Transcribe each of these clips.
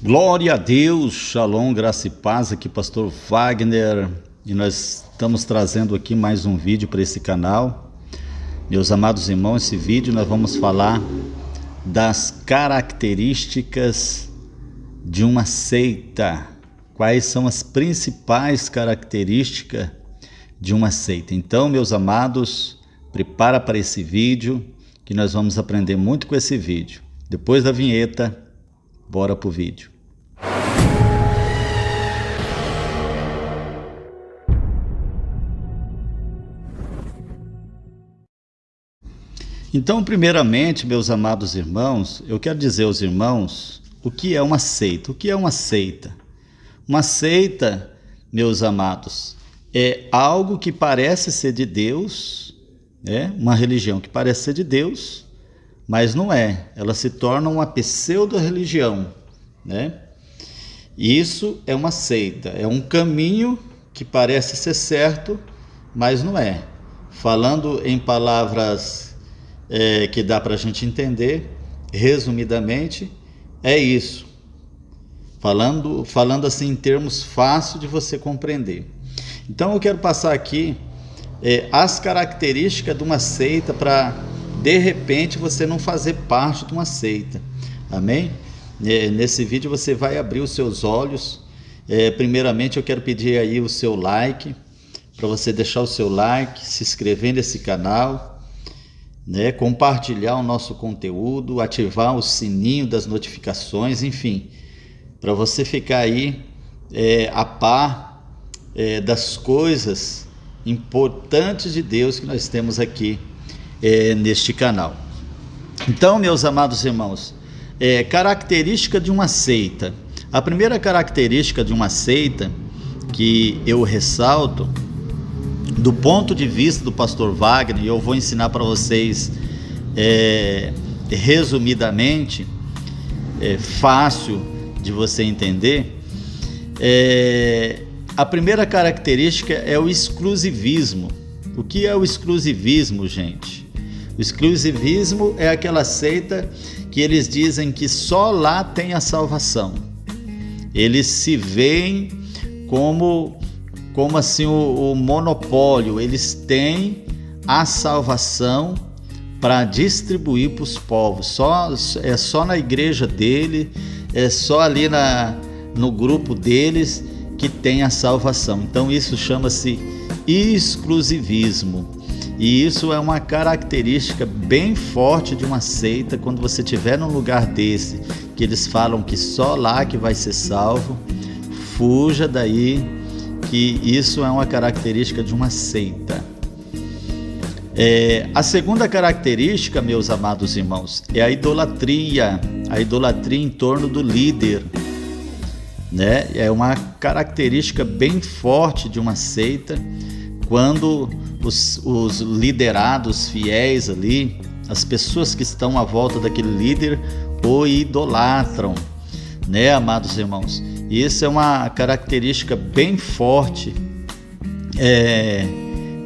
Glória a Deus, Shalom, graça e paz, aqui Pastor Wagner, e nós estamos trazendo aqui mais um vídeo para esse canal. Meus amados irmãos, esse vídeo nós vamos falar das características de uma seita. Quais são as principais características de uma seita? Então, meus amados, prepara para esse vídeo, que nós vamos aprender muito com esse vídeo. Depois da vinheta, bora pro vídeo. Então, primeiramente, meus amados irmãos, eu quero dizer aos irmãos o que é uma seita. O que é uma seita? Uma seita, meus amados, é algo que parece ser de Deus, né? Uma religião que parece ser de Deus, mas não é. Ela se torna uma pseudo-religião, né? Isso é uma seita, é um caminho que parece ser certo, mas não é. Falando em palavras que dá para a gente entender, resumidamente, é isso. Falando assim em termos fáceis de você compreender. Então eu quero passar aqui as características de uma seita para, de repente, você não fazer parte de uma seita. Amém? Nesse vídeo você vai abrir os seus olhos. Primeiramente eu quero pedir aí o seu like, para você deixar o seu like, se inscrever nesse canal, né? Compartilhar o nosso conteúdo, ativar o sininho das notificações, enfim, para você ficar aí a par das coisas importantes de Deus que nós temos aqui neste canal. Então, meus amados irmãos, característica de uma seita. A primeira característica de uma seita que eu ressalto, do ponto de vista do pastor Wagner, e eu vou ensinar para vocês resumidamente, fácil de você entender, a primeira característica é o exclusivismo. O que é o exclusivismo, gente? O exclusivismo é aquela seita que eles dizem que só lá tem a salvação. Eles se veem como assim o monopólio. Eles têm a salvação para distribuir para os povos. É só na igreja dele, é só ali no grupo deles que tem a salvação. Então isso chama-se exclusivismo. E isso é uma característica bem forte de uma seita. Quando você estiver num lugar desse, que eles falam que só lá que vai ser salvo, fuja daí, que isso é uma característica de uma seita. A segunda característica, meus amados irmãos, é a idolatria em torno do líder, né? É uma característica bem forte de uma seita, quando os liderados fiéis ali, as pessoas que estão à volta daquele líder, o idolatram, né, amados irmãos? Isso é uma característica bem forte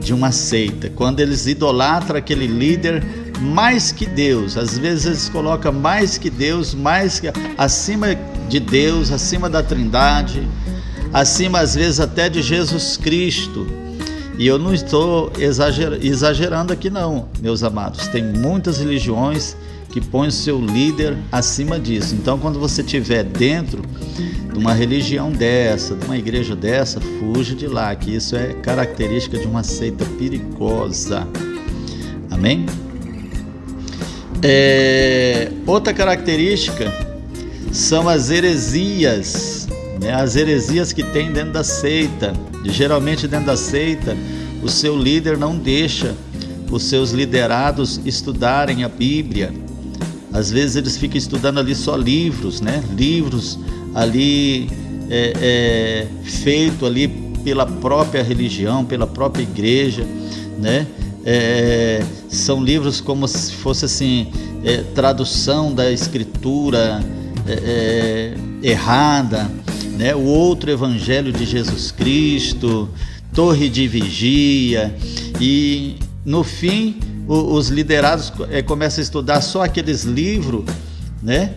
de uma seita, quando eles idolatram aquele líder mais que Deus. Às vezes eles colocam mais que Deus, acima de Deus, acima da Trindade, acima às vezes até de Jesus Cristo. E eu não estou exagerando aqui não, meus amados. Tem muitas religiões que põem o seu líder acima disso. Então, quando você estiver dentro de uma religião dessa, de uma igreja dessa, fuja de lá, que isso é característica de uma seita perigosa. Amém? Outra característica são as heresias, né? As heresias que tem dentro da seita. Geralmente dentro da seita, o seu líder não deixa os seus liderados estudarem a Bíblia. Às vezes eles ficam estudando ali só livros, né? Livros ali feito ali pela própria religião, pela própria igreja, né? São livros como se fosse assim, tradução da escritura errada, né? O outro evangelho de Jesus Cristo, torre de vigia, e no fim os liderados começam a estudar só aqueles livros, né?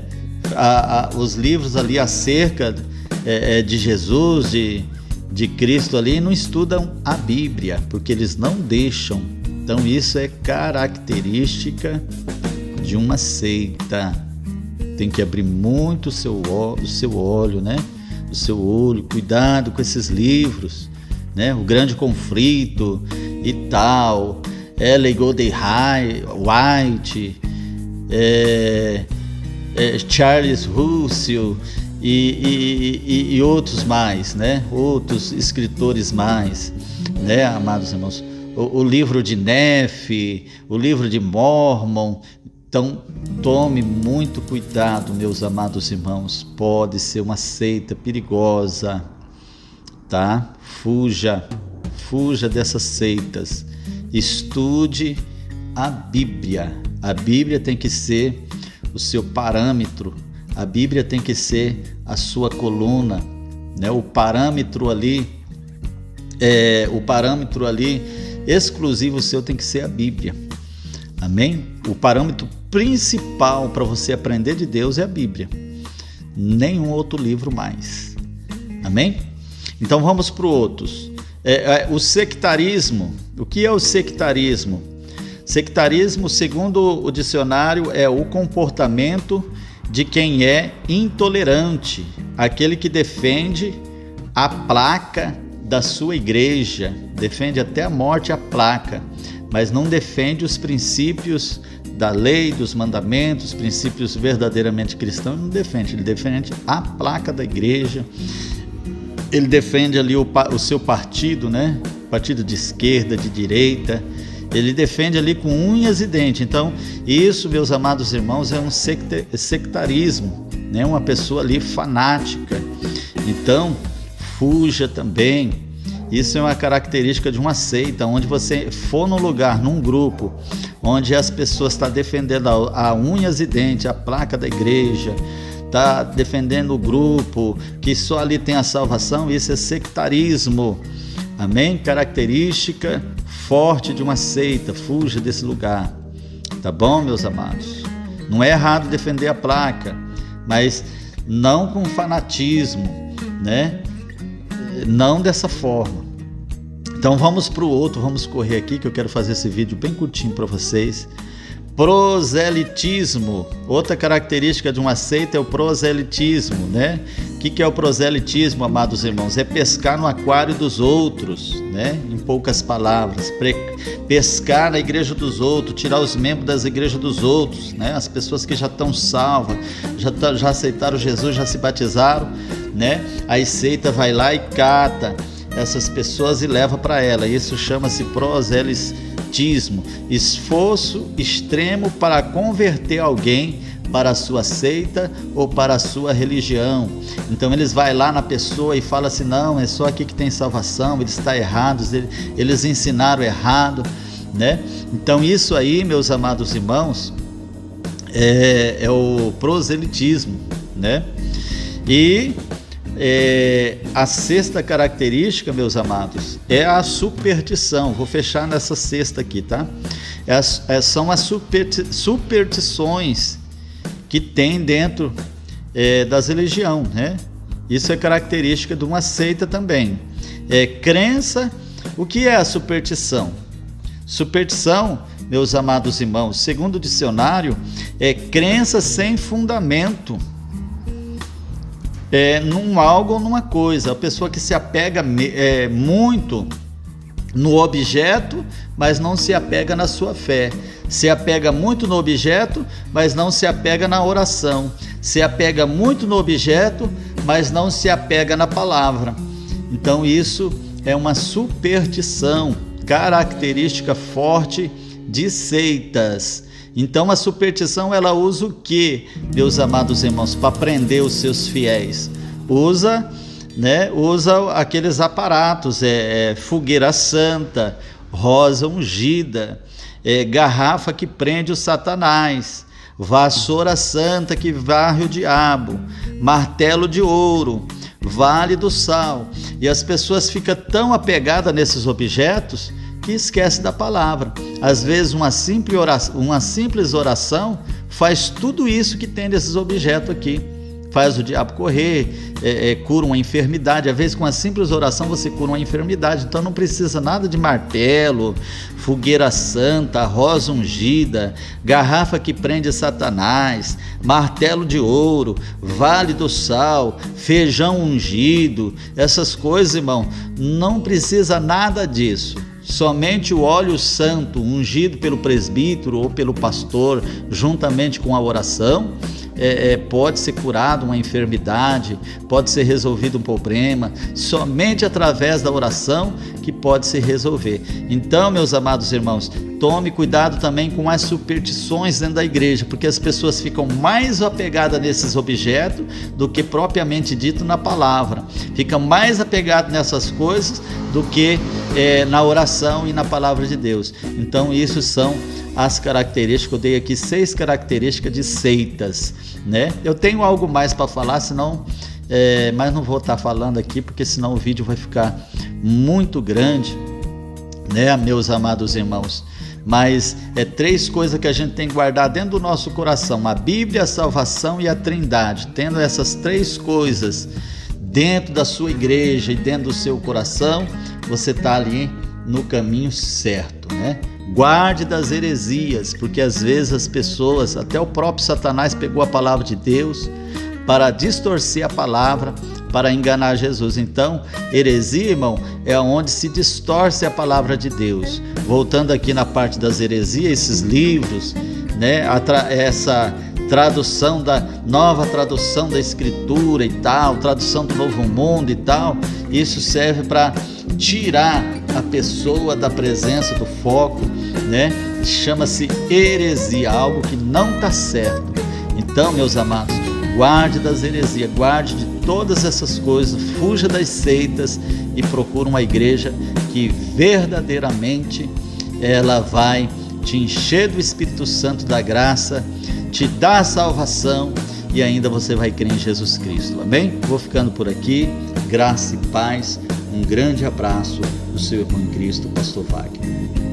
os livros ali acerca de Jesus, de Cristo ali, não estudam a Bíblia, porque eles não deixam. Então isso é característica de uma seita. Tem que abrir muito o seu olho, né? O seu olho, cuidado com esses livros, né? O Grande Conflito e tal, Ellen Golden White, Charles Russell e outros mais, né? Outros escritores mais, né, amados irmãos? O livro de Nefe, o livro de Mormon. Então, tome muito cuidado, meus amados irmãos. Pode ser uma seita perigosa, tá? Fuja dessas seitas. Estude a Bíblia. A Bíblia tem que ser o seu parâmetro. A Bíblia tem que ser a sua coluna, né? O parâmetro ali exclusivo seu tem que ser a Bíblia. Amém? O parâmetro principal para você aprender de Deus é a Bíblia. Nenhum outro livro mais. Amém? Então vamos para os outros. O sectarismo. O que é o sectarismo? Sectarismo, segundo o dicionário, é o comportamento de quem é intolerante, aquele que defende a placa da sua igreja, defende até a morte a placa, mas não defende os princípios da lei, dos mandamentos, os princípios verdadeiramente cristãos. Não defende, ele defende a placa da igreja, ele defende ali o seu partido, né? Partido de esquerda, de direita, ele defende ali com unhas e dentes. Então isso, meus amados irmãos, é um sectarismo, né? Uma pessoa ali fanática. Então fuja também. Isso é uma característica de uma seita. Onde você for num lugar, num grupo, onde as pessoas estão defendendo a unhas e dentes, a placa da igreja, está defendendo o grupo, que só ali tem a salvação, isso é sectarismo. Amém? Característica forte de uma seita. Fuja desse lugar. Tá bom, meus amados? Não é errado defender a placa, mas não com fanatismo, né? Não dessa forma. Então vamos para o outro, vamos correr aqui que eu quero fazer esse vídeo bem curtinho para vocês. Proselitismo. Outra característica de uma seita é o proselitismo, né? O que é o proselitismo, amados irmãos? É pescar no aquário dos outros, né? Em poucas palavras, pescar na igreja dos outros, tirar os membros das igrejas dos outros, né? As pessoas que já estão salvas, já aceitaram Jesus, já se batizaram, né? A seita vai lá e cata essas pessoas e leva para ela. Isso chama-se proselitismo, esforço extremo para converter alguém para a sua seita ou para a sua religião. Então eles vão lá na pessoa e falam assim: não, é só aqui que tem salvação, eles estão errados, eles ensinaram errado, né? Então isso aí, meus amados irmãos, é o proselitismo, né? E a sexta característica, meus amados, é a superstição. Vou fechar nessa sexta aqui, tá? São as superstições que tem dentro das religiões, né? Isso é característica de uma seita também. Crença. O que é a superstição? Superstição, meus amados irmãos, segundo o dicionário, é crença sem fundamento num algo ou numa coisa. A pessoa que se apega muito no objeto, mas não se apega na sua fé. Se apega muito no objeto, mas não se apega na oração. Se apega muito no objeto, mas não se apega na palavra. Então isso é uma superstição, característica forte de seitas. Então a superstição, ela usa o que, meus amados irmãos, para prender os seus fiéis? Usa aqueles aparatos, fogueira santa, rosa ungida, garrafa que prende o Satanás, vassoura santa que varre o diabo, martelo de ouro, vale do sal. E as pessoas ficam tão apegadas nesses objetos que esquece da palavra. Às vezes uma simples oração faz tudo isso que tem desses objetos aqui. Faz o diabo correr, cura uma enfermidade. Às vezes, com a simples oração, você cura uma enfermidade. Então, não precisa nada de martelo, fogueira santa, rosa ungida, garrafa que prende Satanás, martelo de ouro, vale do sal, feijão ungido. Essas coisas, irmão, não precisa nada disso. Somente o óleo santo, ungido pelo presbítero ou pelo pastor, juntamente com a oração, pode ser curado uma enfermidade, pode ser resolvido um problema, somente através da oração que pode se resolver. Então, meus amados irmãos, tome cuidado também com as superstições dentro da igreja, porque as pessoas ficam mais apegadas nesses objetos do que propriamente dito na palavra, ficam mais apegadas nessas coisas do que na oração e na palavra de Deus. Então, isso são as características. Eu dei aqui 6 características de seitas, né? Eu tenho algo mais para falar, senão, mas não vou estar falando aqui, porque senão o vídeo vai ficar muito grande, né, meus amados irmãos? Mas 3 coisas que a gente tem que guardar dentro do nosso coração: a Bíblia, a salvação e a Trindade. Tendo essas 3 coisas dentro da sua igreja e dentro do seu coração, você está ali no caminho certo, né? Guarde das heresias, porque às vezes as pessoas, até o próprio Satanás pegou a palavra de Deus para distorcer a palavra, para enganar Jesus. Então, heresia, irmão, é onde se distorce a palavra de Deus. Voltando aqui na parte das heresias, esses livros, né, essa tradução nova tradução da Escritura e tal, tradução do Novo Mundo e tal, isso serve para tirar a pessoa da presença, do foco, né? Chama-se heresia, algo que não está certo. Então, meus amados, guarde das heresias, guarde de todas essas coisas, fuja das seitas e procure uma igreja que verdadeiramente ela vai te encher do Espírito Santo da graça, te dar a salvação e ainda você vai crer em Jesus Cristo. Amém? Vou ficando por aqui. Graça e paz. Um grande abraço do seu irmão em Cristo, Pastor Wagner.